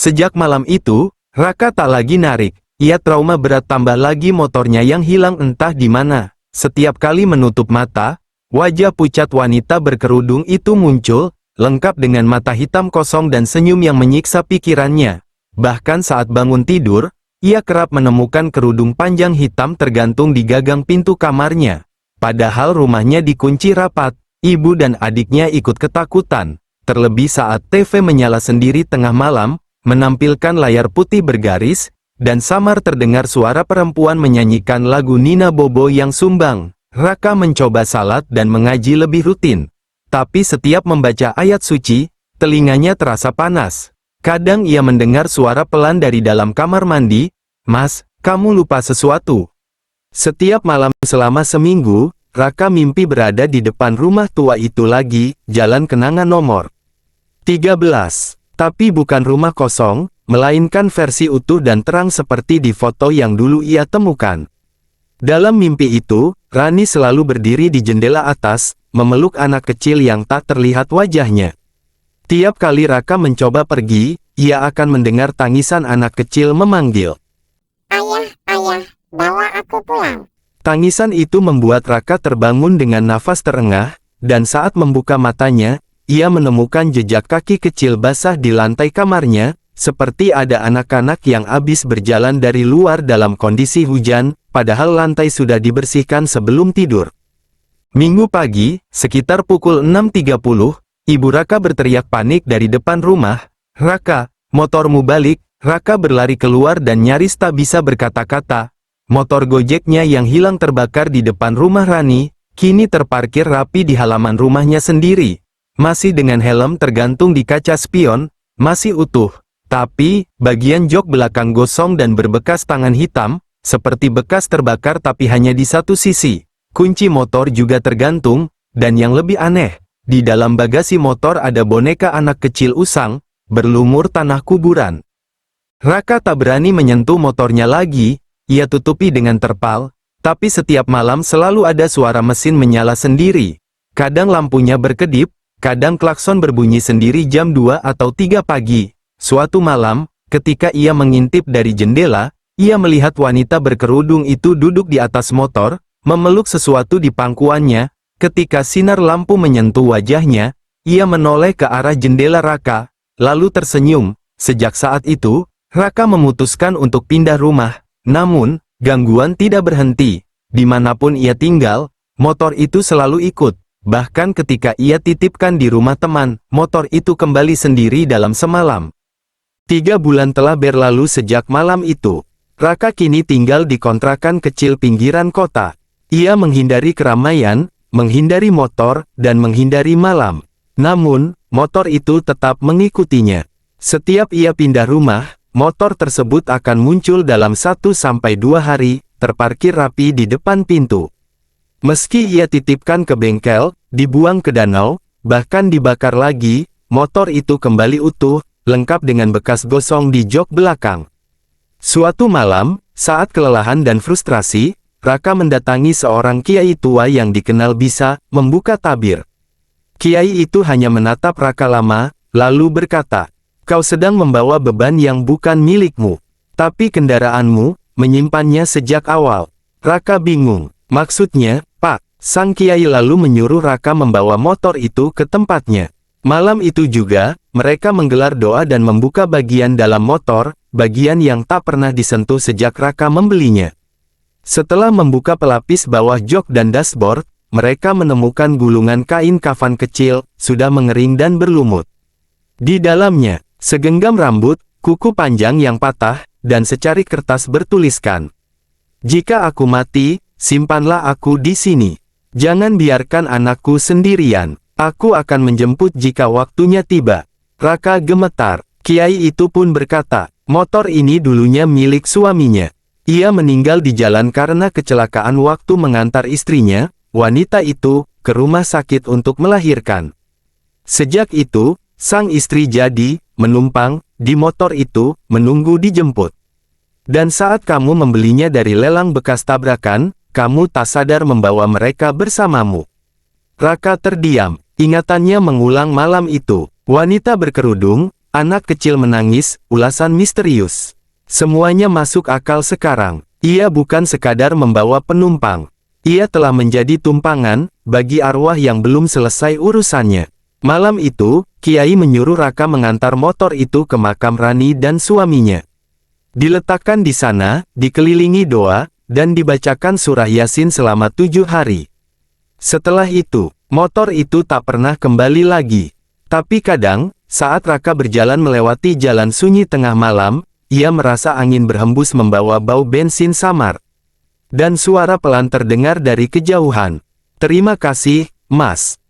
Sejak malam itu, Raka tak lagi narik. Ia trauma berat, tambah lagi motornya yang hilang entah di mana. Setiap kali menutup mata, wajah pucat wanita berkerudung itu muncul, lengkap dengan mata hitam kosong dan senyum yang menyiksa pikirannya. Bahkan saat bangun tidur, ia kerap menemukan kerudung panjang hitam tergantung di gagang pintu kamarnya. Padahal rumahnya dikunci rapat, ibu dan adiknya ikut ketakutan. Terlebih saat TV menyala sendiri tengah malam, menampilkan layar putih bergaris, dan samar terdengar suara perempuan menyanyikan lagu Nina Bobo yang sumbang. Raka mencoba salat dan mengaji lebih rutin. Tapi setiap membaca ayat suci, telinganya terasa panas. Kadang ia mendengar suara pelan dari dalam kamar mandi, "Mas, kamu lupa sesuatu." Setiap malam selama seminggu, Raka mimpi berada di depan rumah tua itu lagi, Jalan Kenangan nomor 13. Tapi bukan rumah kosong, melainkan versi utuh dan terang seperti di foto yang dulu ia temukan. Dalam mimpi itu, Rani selalu berdiri di jendela atas, memeluk anak kecil yang tak terlihat wajahnya. Tiap kali Raka mencoba pergi, ia akan mendengar tangisan anak kecil memanggil, "Ayah, ayah, bawa aku pulang." Tangisan itu membuat Raka terbangun dengan nafas terengah, dan saat membuka matanya, ia menemukan jejak kaki kecil basah di lantai kamarnya, seperti ada anak-anak yang habis berjalan dari luar dalam kondisi hujan, padahal lantai sudah dibersihkan sebelum tidur. Minggu pagi, sekitar pukul 6.30, Ibu Raka berteriak panik dari depan rumah, "Raka, motormu balik." Raka berlari keluar dan nyaris tak bisa berkata-kata. Motor Gojeknya yang hilang terbakar di depan rumah Rani, kini terparkir rapi di halaman rumahnya sendiri. Masih dengan helm tergantung di kaca spion, masih utuh. Tapi, bagian jok belakang gosong dan berbekas tangan hitam, seperti bekas terbakar tapi hanya di satu sisi. Kunci motor juga tergantung, dan yang lebih aneh, di dalam bagasi motor ada boneka anak kecil usang, berlumur tanah kuburan. Raka tak berani menyentuh motornya lagi, ia tutupi dengan terpal, tapi setiap malam selalu ada suara mesin menyala sendiri. Kadang lampunya berkedip, kadang klakson berbunyi sendiri jam 2 atau 3 pagi. Suatu malam, ketika ia mengintip dari jendela, ia melihat wanita berkerudung itu duduk di atas motor, memeluk sesuatu di pangkuannya. Ketika sinar lampu menyentuh wajahnya, ia menoleh ke arah jendela Raka, lalu tersenyum. Sejak saat itu, Raka memutuskan untuk pindah rumah. Namun, gangguan tidak berhenti. Dimanapun ia tinggal, motor itu selalu ikut. Bahkan ketika ia titipkan di rumah teman, motor itu kembali sendiri dalam semalam. 3 bulan telah berlalu sejak malam itu. Raka kini tinggal di kontrakan kecil pinggiran kota. Ia menghindari keramaian, menghindari motor, dan menghindari malam. Namun, motor itu tetap mengikutinya. Setiap ia pindah rumah, motor tersebut akan muncul dalam 1-2 hari, terparkir rapi di depan pintu. Meski ia titipkan ke bengkel, dibuang ke danau, bahkan dibakar lagi, motor itu kembali utuh, lengkap dengan bekas gosong di jok belakang. Suatu malam, saat kelelahan dan frustrasi, Raka mendatangi seorang kiai tua yang dikenal bisa membuka tabir. Kiai itu hanya menatap Raka lama, lalu berkata, "Kau sedang membawa beban yang bukan milikmu. Tapi kendaraanmu, menyimpannya sejak awal." Raka bingung. "Maksudnya, Pak?" Sang kiai lalu menyuruh Raka membawa motor itu ke tempatnya. Malam itu juga, mereka menggelar doa dan membuka bagian dalam motor, bagian yang tak pernah disentuh sejak Raka membelinya. Setelah membuka pelapis bawah jok dan dashboard, mereka menemukan gulungan kain kafan kecil, sudah mengering dan berlumut. Di dalamnya, segenggam rambut, kuku panjang yang patah, dan secari kertas bertuliskan, "Jika aku mati, simpanlah aku di sini. Jangan biarkan anakku sendirian. Aku akan menjemput jika waktunya tiba." Raka gemetar. Kiai itu pun berkata, "Motor ini dulunya milik suaminya. Ia meninggal di jalan karena kecelakaan waktu mengantar istrinya, wanita itu, ke rumah sakit untuk melahirkan. Sejak itu, sang istri jadi menumpang di motor itu, menunggu dijemput. Dan saat kamu membelinya dari lelang bekas tabrakan, kamu tak sadar membawa mereka bersamamu." Raka terdiam. Ingatannya mengulang malam itu. Wanita berkerudung, Anak kecil menangis, ulasan misterius. Semuanya masuk akal sekarang. Ia bukan sekadar membawa penumpang. Ia telah menjadi tumpangan bagi arwah yang belum selesai urusannya. Malam itu, Kiai menyuruh Raka mengantar motor itu ke makam Rani dan suaminya. Diletakkan di sana, dikelilingi doa, dan dibacakan surah Yasin selama 7 hari. Setelah itu, motor itu tak pernah kembali lagi. Tapi kadang, saat Raka berjalan melewati jalan sunyi tengah malam, ia merasa angin berhembus membawa bau bensin samar. Dan suara pelan terdengar dari kejauhan. "Terima kasih, Mas."